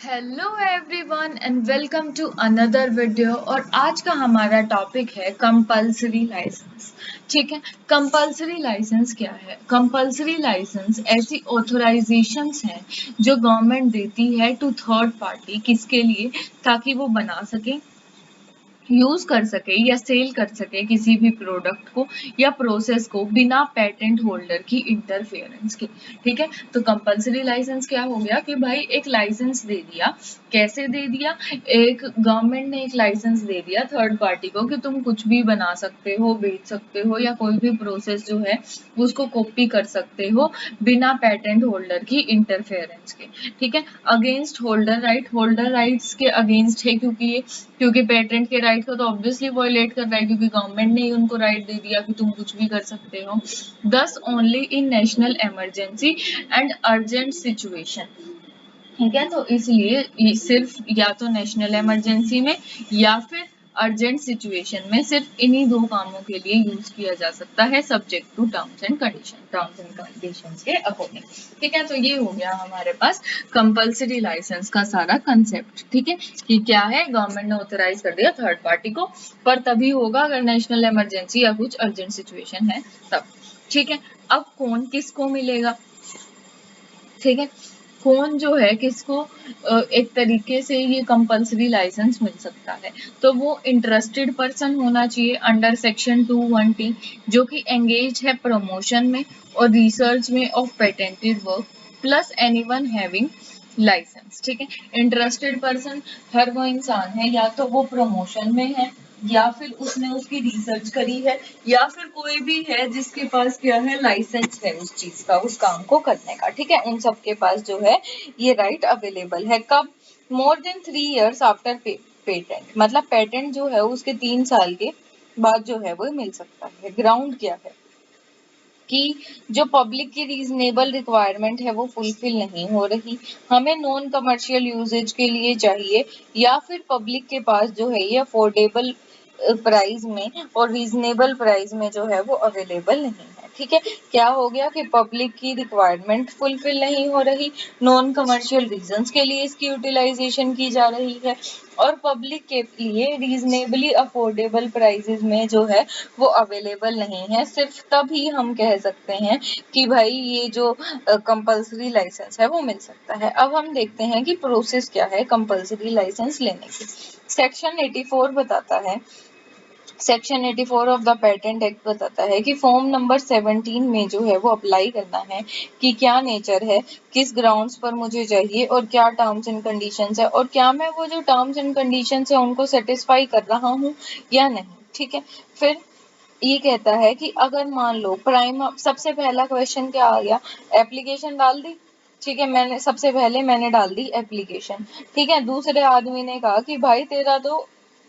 Hello everyone and welcome to another video. और आज का हमारा टॉपिक है कंपल्सरी लाइसेंस। ठीक है, कंपल्सरी लाइसेंस क्या है? कंपल्सरी लाइसेंस ऐसी ऑथराइजेशंस हैं जो गवर्नमेंट देती है टू थर्ड पार्टी, किसके लिए? ताकि वो बना सके, यूज कर सके या सेल कर सके किसी भी प्रोडक्ट को या प्रोसेस को बिना पेटेंट होल्डर की इंटरफेरेंस के। ठीक है, तो कंपल्सरी लाइसेंस क्या हो गया कि भाई एक लाइसेंस दे दिया। कैसे दे दिया? एक गवर्नमेंट ने एक लाइसेंस दे दिया थर्ड पार्टी को कि तुम कुछ भी बना सकते हो, बेच सकते हो या कोई भी प्रोसेस जो है उसको कॉपी कर सकते हो बिना पेटेंट होल्डर की इंटरफेरेंस के। ठीक है, अगेंस्ट होल्डर राइट्स के अगेंस्ट है, क्योंकि पेटेंट के राइट को तो ऑब्वियसली वॉयलेट कर रहा है, क्योंकि गवर्नमेंट ने ही उनको राइट दे दिया कि तुम कुछ भी कर सकते हो। दस only in national emergency and urgent situation. ठीक है, तो इसलिए सिर्फ या तो नेशनल इमरजेंसी में या फिर अर्जेंट सिचुएशन में सिर्फ इन्हीं दो कामों के लिए यूज किया जा सकता है, subject to terms and conditions के अकॉर्डिंग। ठीक है, तो ये हो गया हमारे पास कंपल्सरी लाइसेंस का सारा कंसेप्ट। ठीक है, कि क्या है, गवर्नमेंट ने ऑथराइज कर दिया थर्ड पार्टी को, पर तभी होगा अगर नेशनल इमरजेंसी या कुछ अर्जेंट सिचुएशन है तब। ठीक है, अब कौन किसको मिलेगा? ठीक है, कौन जो है किसको एक तरीके से ये कंपल्सरी लाइसेंस मिल सकता है? तो वो इंटरेस्टेड पर्सन होना चाहिए अंडर सेक्शन 2(1)(t), जो कि एंगेज है प्रमोशन में और रिसर्च में of patented work, plus anyone having licence. ठीक है, इंटरेस्टेड पर्सन हर वो इंसान है, या तो वो प्रमोशन में है, या फिर उसने उसकी रिसर्च करी है, या फिर कोई भी है जिसके पास क्या है, लाइसेंस है उस चीज का, उस काम को करने का। ठीक है, उन सबके पास जो है ये राइट अवेलेबल है। कब? More than 3 years after patent, मतलब पेटेंट जो है उसके 3 साल के बाद जो है वो मिल सकता है। ग्राउंड क्या है कि जो पब्लिक की रीजनेबल रिक्वायरमेंट है वो फुलफिल नहीं हो रही, हमें नॉन कमर्शियल यूजेज के लिए चाहिए, या फिर पब्लिक के पास जो है ये अफोर्डेबल प्राइस में और रीजनेबल प्राइस में जो है वो अवेलेबल नहीं है। ठीक है, क्या हो गया कि पब्लिक की रिक्वायरमेंट फुलफिल नहीं हो रही, नॉन कमर्शियल रीजंस के लिए इसकी यूटिलाइजेशन की जा रही है, और पब्लिक के लिए रीजनेबली अफोर्डेबल प्राइसेस में जो है वो अवेलेबल नहीं है। सिर्फ तभी हम कह सकते हैं कि भाई ये जो कंपल्सरी लाइसेंस है वो मिल सकता है। अब हम देखते हैं कि प्रोसेस क्या है कंपल्सरी लाइसेंस लेने की। सेक्शन 84 बताता है, section 84 of the patent act बताता है कि फॉर्म नंबर 17 में जो है वो अप्लाई करना है कि क्या नेचर है, किस ग्राउंड्स पर मुझे चाहिए, और क्या टर्म्स एंड कंडीशंस है, और क्या मैं वो जो टर्म्स एंड कंडीशंस है उनको सेटिस्फाई कर रहा हूँ या नहीं। ठीक है, फिर ये कहता है कि अगर मान लो प्राइम, सबसे पहला क्वेश्चन क्या आ गया, एप्लीकेशन डाल दी। ठीक है, मैंने डाल दी एप्लीकेशन। ठीक है, दूसरे आदमी ने कहा कि भाई तेरा तो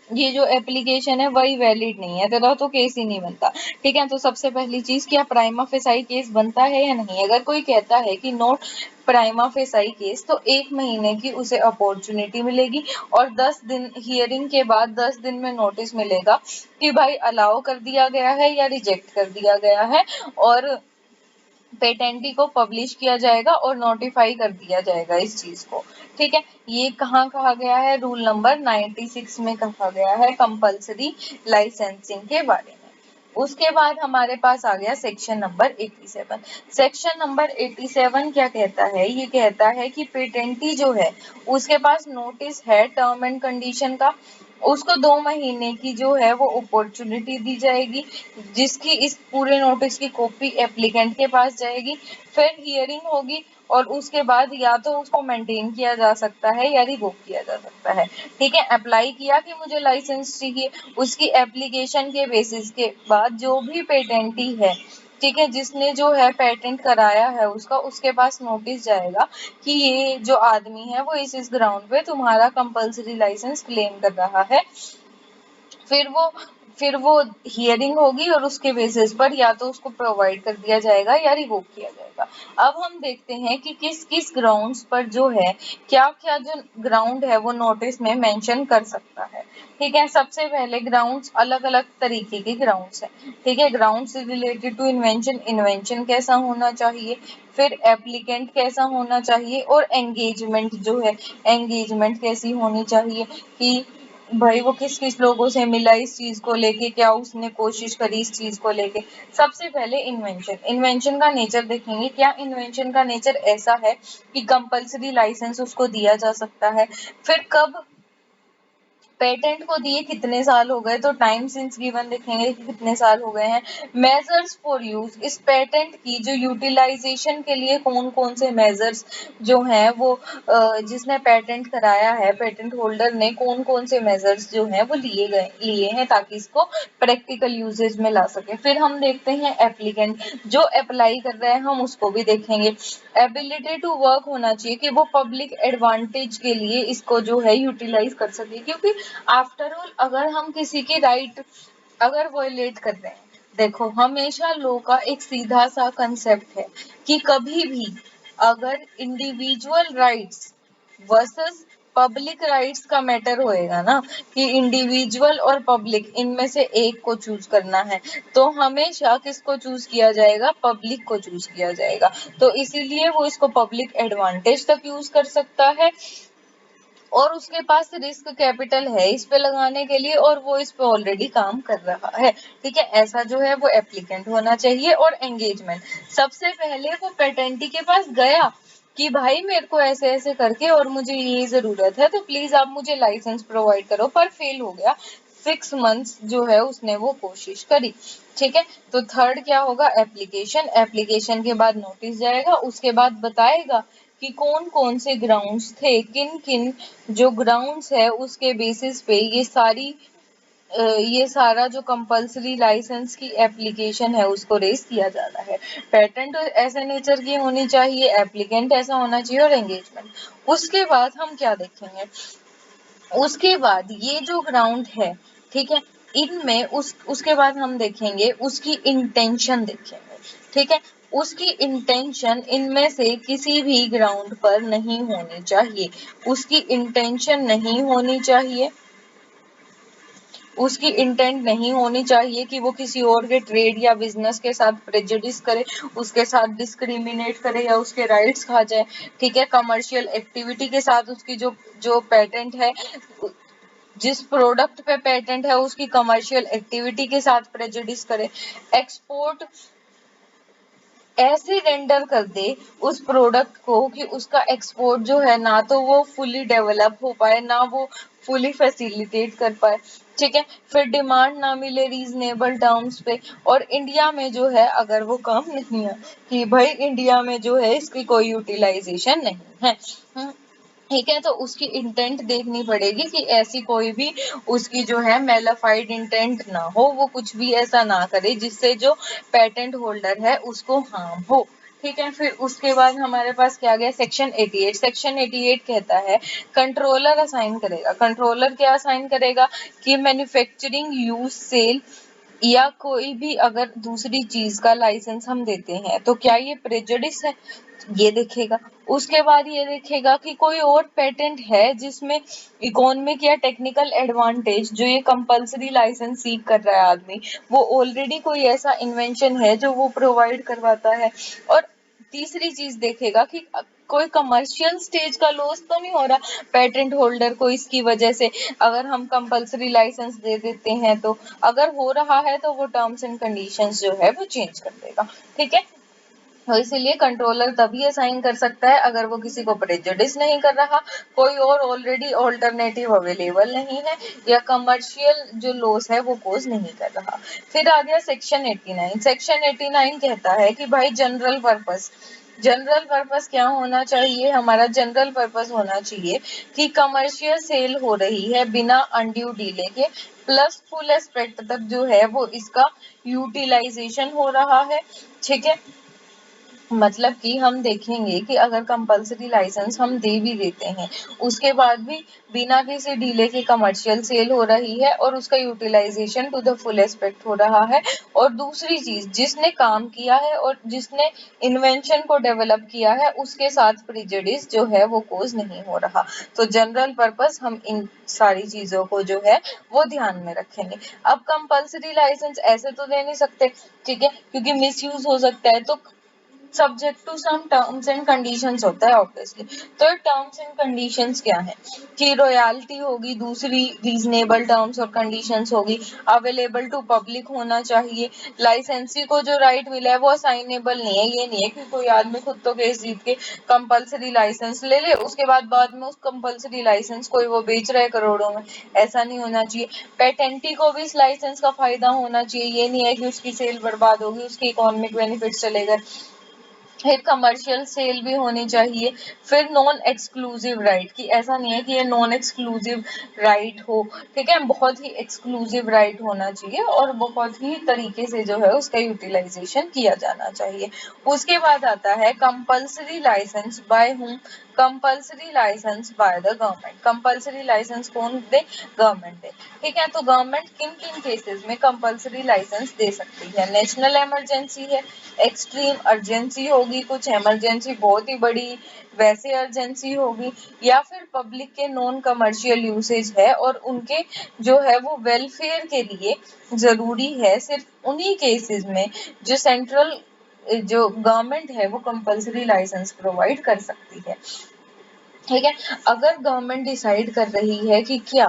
ये जो एप्लीकेशन है वही वैलिड नहीं है, तेरा तो केस ही नहीं बनता। ठीक है, तो सबसे पहली चीज, क्या प्राइमा फेसाई केस बनता है या नहीं? अगर कोई कहता है कि नोट प्राइमा फेसाई केस, तो 1 महीने की उसे अपॉर्चुनिटी मिलेगी, और 10 दिन हियरिंग के बाद 10 दिन में नोटिस मिलेगा कि भाई अलाउ कर दिया गया है या रिजेक्ट कर दिया गया है, और पेटेंटी को पब्लिश किया जाएगा और नोटिफाई कर दिया जाएगा इस चीज को। ठीक है, ये कहाँ कहा गया है? रूल नंबर 96 में कहा गया है कंपल्सरी लाइसेंसिंग के बारे में। उसके बाद हमारे पास आ गया सेक्शन नंबर 87। सेक्शन नंबर 87 क्या कहता है? ये कहता है कि पेटेंटी जो है उसके पास नोटिस है टर्म एंड कंडीशन का, उसको 2 महीने की जो है वो अपॉर्चुनिटी दी जाएगी, जिसकी इस पूरे नोटिस की कॉपी एप्लीकेंट के पास जाएगी। फिर हियरिंग होगी, और उसके बाद या तो उसको मेंटेन किया जा सकता है या रिवोक किया जा सकता है। ठीक है, अप्लाई किया कि मुझे लाइसेंस चाहिए, उसकी एप्लीकेशन के बेसिस के बाद जो भी पेटेंटी है, ठीक है, जिसने जो है पेटेंट कराया है उसके पास नोटिस जाएगा कि ये जो आदमी है वो इस ग्राउंड पे तुम्हारा कंपल्सरी लाइसेंस क्लेम कर रहा है। फिर वो फिर वो हियरिंग होगी और उसके बेसिस पर या तो उसको प्रोवाइड कर दिया जाएगा या रिवोक किया जाएगा। अब हम देखते हैं कि किस किस ग्राउंड्स पर जो है क्या क्या जो ग्राउंड है वो नोटिस में मेंशन कर सकता है। ठीक है, सबसे पहले ग्राउंड्स अलग अलग तरीके के ग्राउंड्स हैं। ठीक है, grounds related to invention, invention कैसा होना चाहिए, फिर एप्लीकेंट कैसा होना चाहिए, और एंगेजमेंट जो है एंगेजमेंट कैसी होनी चाहिए कि भाई वो किस किस लोगों से मिला इस चीज को लेके, क्या उसने कोशिश करी इस चीज को लेके। सबसे पहले इन्वेंशन, इन्वेंशन का नेचर देखेंगे। क्या इन्वेंशन का नेचर ऐसा है कि कंपल्सरी लाइसेंस उसको दिया जा सकता है, फिर कब पेटेंट को दिए कितने साल हो गए, तो टाइम सिंस गिवन देखेंगे कि कितने साल हो गए हैं। मेजर्स फॉर यूज, इस पेटेंट की जो यूटिलाइजेशन के लिए कौन कौन से मेजर्स जो हैं वो जिसने पेटेंट कराया है, पेटेंट होल्डर ने कौन कौन से मेजर्स जो हैं वो लिए हैं ताकि इसको प्रैक्टिकल यूजेज में ला सके। फिर हम देखते हैं एप्लीकेंट, जो अप्लाई कर रहा है हम उसको भी देखेंगे। एबिलिटी टू वर्क होना चाहिए कि वो पब्लिक एडवांटेज के लिए इसको जो है यूटिलाइज कर सके, क्योंकि आफ्टर ऑल अगर हम किसी की राइट अगर वायलेट कर रहे हैं, देखो हमेशा लॉ का एक सीधा सा कंसेप्ट है कि कभी भी अगर individual rights versus public rights का मैटर होएगा ना, कि इंडिविजुअल और पब्लिक इनमें से एक को चूज करना है, तो हमेशा किसको चूज किया जाएगा, पब्लिक को चूज किया जाएगा। तो इसीलिए वो इसको पब्लिक एडवांटेज तक यूज कर सकता है और उसके पास रिस्क कैपिटल है इस पे लगाने के लिए और वो इस पे ऑलरेडी काम कर रहा है। ठीक है, ऐसा जो है वो एप्लीकेंट होना चाहिए। और एंगेजमेंट, सबसे पहले वो पेटेंटी के पास गया कि भाई मेरे को ऐसे ऐसे करके और मुझे ये जरूरत है, तो प्लीज आप मुझे लाइसेंस प्रोवाइड करो, पर फेल हो गया। 6 मंथ्स जो है उसने वो कोशिश करी। ठीक है, तो थर्ड क्या होगा, एप्लीकेशन। एप्लीकेशन के बाद नोटिस जाएगा, उसके बाद बताएगा कि कौन कौन से ग्राउंड्स थे, किन किन जो ग्राउंड्स है उसके बेसिस पे ये सारा जो कंपल्सरी लाइसेंस की एप्लीकेशन है उसको रेज किया जाता है। पेटेंट ऐसे नेचर की होनी चाहिए, एप्लीकेंट ऐसा होना चाहिए और एंगेजमेंट। उसके बाद हम क्या देखेंगे, उसके बाद ये जो ग्राउंड है, ठीक है, इनमें उसके बाद हम देखेंगे उसकी इंटेंशन देखेंगे। ठीक है, उसकी इंटेंशन इनमें से किसी भी ग्राउंड पर नहीं होनी चाहिए, उसकी इंटेंशन नहीं होनी चाहिए, उसकी इंटेंट नहीं होनी चाहिए कि वो किसी और के ट्रेड या बिजनेस के साथ प्रेजुडिस करे, उसके साथ डिस्क्रिमिनेट करे या उसके राइट्स खा जाए। ठीक है, कमर्शियल एक्टिविटी के साथ उसकी जो जो पेटेंट है, जिस प्रोडक्ट पे पेटेंट है उसकी कमर्शियल एक्टिविटी के साथ प्रेजुडिस करे। एक्सपोर्ट ऐसे रेंडर कर दे उस प्रोडक्ट को कि उसका एक्सपोर्ट जो है ना तो वो फुली डेवलप हो पाए, ना वो फुली फैसिलिटेट कर पाए। ठीक है, फिर डिमांड ना मिले रीजनेबल टर्म्स पे, और इंडिया में जो है अगर वो काम नहीं है कि भाई इंडिया में जो है इसकी कोई यूटिलाइजेशन नहीं है। ठीक है, तो उसकी इंटेंट देखनी पड़ेगी कि ऐसी कोई भी उसकी जो है मेलाफाइड इंटेंट ना हो, वो कुछ भी ऐसा ना करे जिससे जो पेटेंट होल्डर है उसको हार्म हो। ठीक है, फिर उसके बाद हमारे पास क्या गया, सेक्शन 88। सेक्शन 88 कहता है कंट्रोलर असाइन करेगा। कंट्रोलर क्या असाइन करेगा कि मैन्युफैक्चरिंग, यूज, सेल या कोई भी अगर दूसरी चीज का लाइसेंस हम देते हैं तो क्या ये प्रेजुडिस है, ये देखेगा। उसके बाद ये देखेगा कि कोई और पेटेंट है जिसमें इकोनॉमिक या टेक्निकल एडवांटेज जो ये कंपल्सरी लाइसेंस सीक कर रहा है आदमी, वो ऑलरेडी कोई ऐसा इन्वेंशन है जो वो प्रोवाइड करवाता है। और तीसरी चीज देखेगा कि कोई कमर्शियल स्टेज का लॉस तो नहीं हो रहा पेटेंट होल्डर को इसकी वजह से, अगर हम कंपल्सरी लाइसेंस दे देते हैं तो। अगर हो रहा है तो वो टर्म्स एंड कंडीशंस जो है वो चेंज कर देगा। ठीक है, तो इसीलिए कंट्रोलर तभी असाइन कर सकता है अगर वो किसी को प्रेजुडिस नहीं कर रहा, कोई और ऑलरेडी ऑल्टरनेटिव अवेलेबल नहीं है, या कमर्शियल जो लॉस है वो कोज नहीं कर रहा। फिर आ गया सेक्शन 89। सेक्शन 89 कहता है कि भाई जनरल पर्पस, जनरल पर्पस क्या होना चाहिए, हमारा जनरल पर्पस होना चाहिए कि कमर्शियल सेल हो रही है बिना अनड्यू डिले के, प्लस फुल एस्पेक्ट तक जो है वो इसका यूटिलाइजेशन हो रहा है। ठीक है, मतलब कि हम देखेंगे कि अगर कंपल्सरी लाइसेंस हम दे भी देते हैं, उसके बाद भी बिना किसी डीले के कमर्शियल सेल हो रही है और उसका utilisation to the full aspect हो रहा है। और दूसरी चीज, जिसने काम किया है और जिसने इन्वेंशन को डेवलप किया है उसके साथ प्रिजुडिस जो है वो कोज नहीं हो रहा। तो जनरल पर्पस हम इन सारी चीजों को जो है वो ध्यान में रखेंगे। अब कंपल्सरी लाइसेंस ऐसे तो दे नहीं सकते, ठीक है, क्योंकि मिसयूज हो सकता है, तो subject to some terms and conditions होता है ऑब्वियसली। तो टर्म्स एंड कंडीशंस क्या है कि रॉयल्टी होगी, दूसरी रीजनेबल टर्म्स और कंडीशंस होगी, अवेलेबल टू पब्लिक होना चाहिए, लाइसेंसी को जो राइट मिला है वो असाइनेबल नहीं है। ये नहीं है कि कोई आदमी खुद तो केस जीत के कंपल्सरी लाइसेंस ले ले, उसके बाद में उस कंपल्सरी लाइसेंस को वो बेच रहा है करोड़ों में, ऐसा नहीं होना चाहिए। पेटेंटी को भी इस लाइसेंस का फायदा होना चाहिए, ये नहीं है कि उसकी सेल बर्बाद होगी, उसके इकोनॉमिक बेनिफिट चले गए। फिर कमर्शियल सेल भी होनी चाहिए। फिर नॉन एक्सक्लूसिव राइट, कि ऐसा नहीं है कि ये नॉन एक्सक्लूसिव राइट हो, ठीक है, बहुत ही एक्सक्लूसिव राइट होना चाहिए और बहुत ही तरीके से जो है उसका यूटिलाइजेशन किया जाना चाहिए। उसके बाद आता है compulsory licence by whom, compulsory licence by the government. Compulsory licence कौन दे? गवर्नमेंट दे, ठीक है। तो गवर्नमेंट किन किन केसेस में कंपल्सरी लाइसेंस दे सकती है? नेशनल इमरजेंसी है, एक्सट्रीम अर्जेंसी होगी, कुछ इमरजेंसी बहुत ही बड़ी वैसे अर्जेंसी होगी, या फिर पब्लिक के नॉन कमर्शियल यूसेज है और उनके जो है वो वेलफेयर के लिए जरूरी है, सिर्फ उन्हीं केसेस में जो सेंट्रल जो गवर्नमेंट है वो कंपल्सरी लाइसेंस प्रोवाइड कर सकती है, ठीक है। अगर गवर्नमेंट डिसाइड कर रही है कि क्या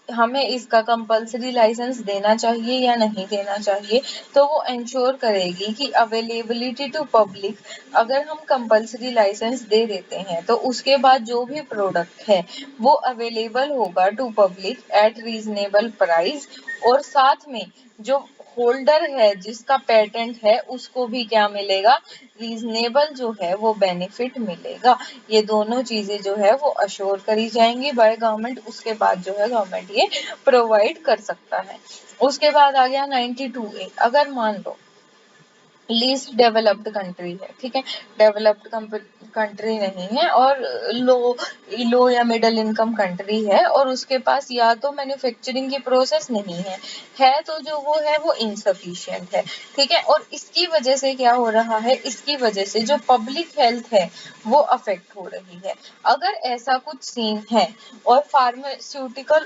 हमें इसका कंपल्सरी लाइसेंस देना चाहिए या नहीं देना चाहिए, तो वो इंश्योर करेगी कि अवेलेबिलिटी टू पब्लिक, अगर हम कंपल्सरी लाइसेंस दे देते हैं तो उसके बाद जो भी प्रोडक्ट है वो अवेलेबल होगा to public at reasonable price, और साथ में जो होल्डर है जिसका पेटेंट है उसको भी क्या मिलेगा? रीजनेबल जो है वो बेनिफिट मिलेगा। ये दोनों चीजें जो है वो अश्योर करी जाएंगी बाय गवर्नमेंट, उसके बाद जो है गवर्नमेंट ये प्रोवाइड कर सकता है। उसके बाद आ गया 92A। अगर मान लो लीस्ट डेवलप्ड कंट्री है, ठीक है, डेवलप्ड कंट्री नहीं है और लो या मिडिल इनकम कंट्री है और उसके पास या तो मैन्युफैक्चरिंग की प्रोसेस नहीं है तो जो वो है वो इनसफिशिएंट है, ठीक है। और इसकी वजह से क्या हो रहा है? इसकी वजह से जो पब्लिक हेल्थ है वो अफेक्ट हो रही है। अगर ऐसा कुछ सीन है और फार्मास्यूटिकल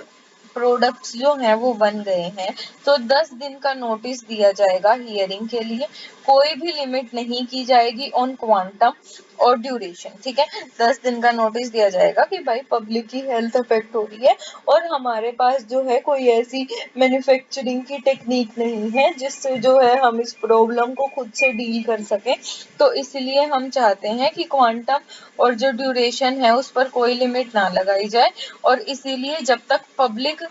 प्रोडक्ट्स जो हैं वो बन गए हैं, तो 10 दिन का नोटिस दिया जाएगा हियरिंग के लिए। कोई भी लिमिट नहीं की जाएगी ऑन क्वांटम और ड्यूरेशन, ठीक है। 10 दिन का नोटिस दिया जाएगा कि भाई पब्लिक की हेल्थ अफेक्ट हो रही है और हमारे पास जो है कोई ऐसी मैन्युफैक्चरिंग की टेक्निक नहीं है जिससे जो है हम इस प्रॉब्लम को खुद से डील कर सकें, तो इसलिए हम चाहते हैं कि क्वांटम और जो ड्यूरेशन है उस पर कोई लिमिट ना लगाई जाए। और इसीलिए जब तक पब्लिक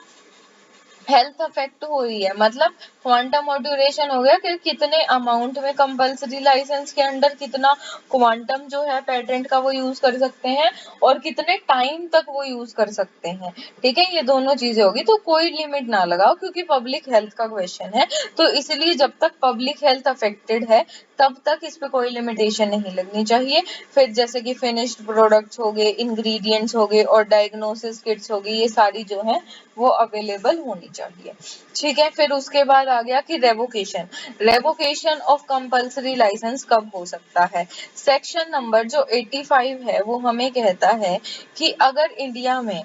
हेल्थ अफेक्ट हो रही है, मतलब क्वांटम और ड्यूरेशन हो गया कि कितने अमाउंट में कंपल्सरी लाइसेंस के अंडर कितना क्वांटम जो है पेटेंट का वो यूज कर सकते हैं और कितने टाइम तक वो यूज कर सकते हैं, ठीक है। ये दोनों चीजें होगी, तो कोई लिमिट ना लगाओ क्योंकि पब्लिक हेल्थ का क्वेश्चन है, तो इसलिए जब तक पब्लिक हेल्थ अफेक्टेड है तब तक इस पे कोई लिमिटेशन नहीं लगनी चाहिए। फिर जैसे कि फिनिश्ड प्रोडक्ट्स हो गए, इंग्रेडिएंट्स हो गए और डायग्नोसिस किट्स हो गई, ये सारी जो है वो अवेलेबल होनी चाहिए, ठीक है। फिर उसके बाद आ गया कि रेवोकेशन ऑफ कंपल्सरी लाइसेंस कब हो सकता है? सेक्शन नंबर जो 85 है वो हमें कहता है कि अगर इंडिया में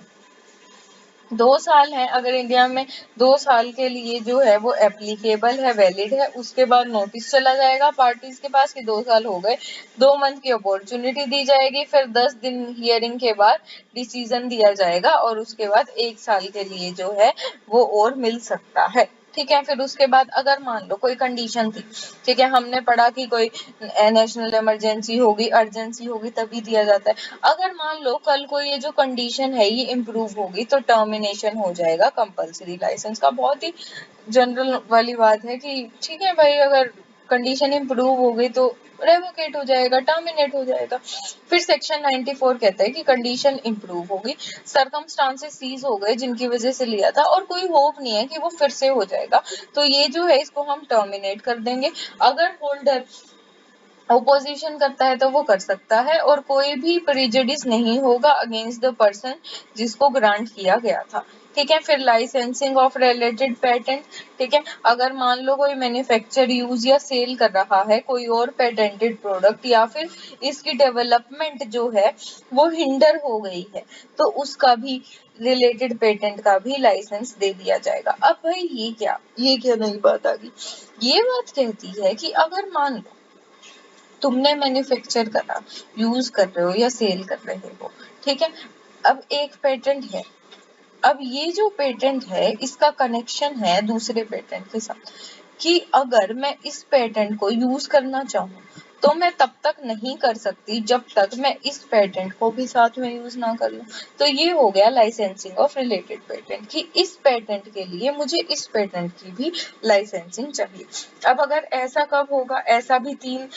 2 साल है, अगर इंडिया में 2 साल के लिए जो है वो एप्लीकेबल है, वैलिड है, उसके बाद नोटिस चला जाएगा पार्टीज के पास कि 2 साल हो गए, 2 मंथ की अपॉर्चुनिटी दी जाएगी, फिर 10 दिन हियरिंग के बाद डिसीजन दिया जाएगा और उसके बाद 1 साल के लिए जो है वो और मिल सकता है, ठीक है। फिर उसके बाद अगर मान लो कोई कंडीशन थी, ठीक है, हमने पढ़ा कि कोई नेशनल इमरजेंसी होगी, अर्जेंसी होगी तभी दिया जाता है। अगर मान लो कल को ये जो कंडीशन है ये इम्प्रूव होगी तो टर्मिनेशन हो जाएगा कंपल्सरी लाइसेंस का। बहुत ही जनरल वाली बात है कि ठीक है भाई, अगर कंडीशन इम्प्रूव हो गई तो रेवोकेट हो जाएगा, टर्मिनेट हो जाएगा। फिर सेक्शन 94 कहता है कि कंडीशन इम्प्रूव होगी, सर्कमस्टांसेस सीज हो गए जिनकी वजह से लिया था और कोई होप नहीं है कि वो फिर से हो जाएगा, तो ये जो है इसको हम टर्मिनेट कर देंगे। अगर होल्डर ओपोजिशन करता है तो वो कर सकता है, और कोई भी प्रेजुडिस नहीं होगा अगेंस्ट द पर्सन जिसको ग्रांट किया गया था। ठीक है, फिर लाइसेंसिंग ऑफ रिलेटेड पेटेंट। ठीक है, अगर मान लो कोई मैन्युफैक्चर, यूज या सेल कर रहा है कोई और पेटेंटेड प्रोडक्ट, या फिर इसकी डेवलपमेंट जो है वो हिंडर हो गई है, तो उसका भी रिलेटेड पेटेंट का भी लाइसेंस दे दिया जाएगा। अब भाई ये क्या नई बात आ गई? ये बात कहती है कि अगर मान लो तुमने मैन्युफैक्चर करा, यूज कर रहे हो या सेल कर रहे हो, ठीक है, अब एक पेटेंट है। अब ये जो पेटेंट है इसका कनेक्शन है दूसरे पेटेंट के साथ, कि अगर मैं इस पेटेंट को यूज करना चाहूँ तो मैं तब तक नहीं कर सकती जब तक मैं इस पेटेंट को भी साथ में यूज ना कर लूं। तो ये हो गया लाइसेंसिंग ऑफ रिलेटेड पेटेंट, कि इस पेटेंट के लिए मुझे इस पेटेंट की भी लाइसेंसिंग चाहिए। अब अगर ऐसा कब होगा? ऐसा भी 3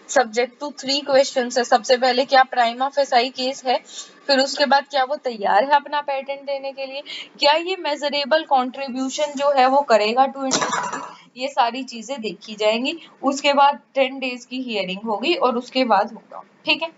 सब्जेक्ट टू 3 क्वेश्चन है। सबसे पहले क्या प्राइमा फेसाई केस है, फिर उसके बाद क्या वो तैयार है अपना पेटेंट देने के लिए, क्या ये मेजरेबल कंट्रीब्यूशन जो है वो करेगा टू इंडस्ट्री, ये सारी चीजें देखी जाएंगी। उसके बाद 10 डेज की हियरिंग होगी और उसके बाद होगा। ठीक है,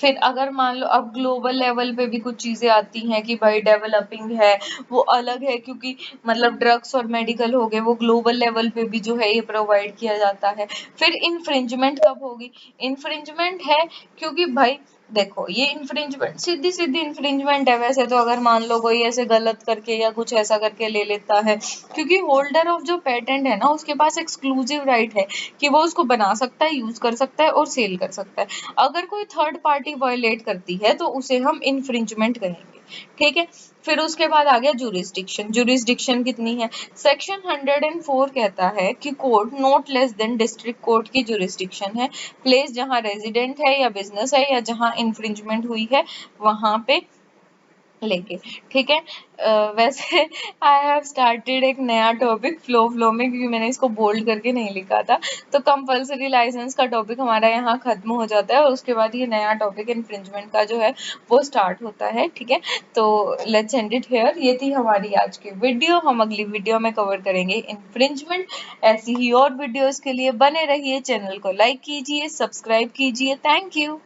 फिर अगर मान लो अब ग्लोबल लेवल पे भी कुछ चीजें आती हैं कि भाई डेवलपिंग है वो अलग है, क्योंकि मतलब ड्रग्स और मेडिकल हो गए वो ग्लोबल लेवल पे भी जो है ये प्रोवाइड किया जाता है। फिर इन्फ्रिंजमेंट कब होगी? इन्फ्रिंजमेंट है क्योंकि भाई देखो ये इन्फ्रिंजमेंट सीधी सीधी इन्फ्रिंजमेंट है। वैसे तो अगर मान लो कोई ऐसे गलत करके या कुछ ऐसा करके ले लेता है, क्योंकि होल्डर ऑफ जो पेटेंट है ना उसके पास एक्सक्लूसिव राइट है कि वो उसको बना सकता है, यूज कर सकता है और सेल कर सकता है। अगर कोई थर्ड पार्टी वायलेट करती है तो उसे हम इन्फ्रिंजमेंट कहेंगे। ठीक है, फिर उसके बाद आ गया जुरिस्डिक्शन। जुरिस्डिक्शन कितनी है? सेक्शन 104 कहता है कि court not less than district court की जुरिस्डिक्शन है, प्लेस जहां रेजिडेंट है या बिजनेस है या जहां इन्फ्रिंजमेंट हुई है वहां पे लेके। ठीक है, वैसे आई हैव स्टार्टेड एक नया टॉपिक फ्लो में, क्योंकि मैंने इसको बोल्ड करके नहीं लिखा था। तो कंपल्सरी लाइसेंस का टॉपिक हमारा यहाँ खत्म हो जाता है और उसके बाद ये नया टॉपिक इन्फ्रिंजमेंट का जो है वो स्टार्ट होता है। ठीक है, तो लेट्स एंड इट हियर। ये थी हमारी आज की वीडियो। हम अगली वीडियो में कवर करेंगे इन्फ्रिंजमेंट। ऐसी ही और वीडियोस के लिए बने रहिए, चैनल को लाइक कीजिए, सब्सक्राइब कीजिए। Thank you.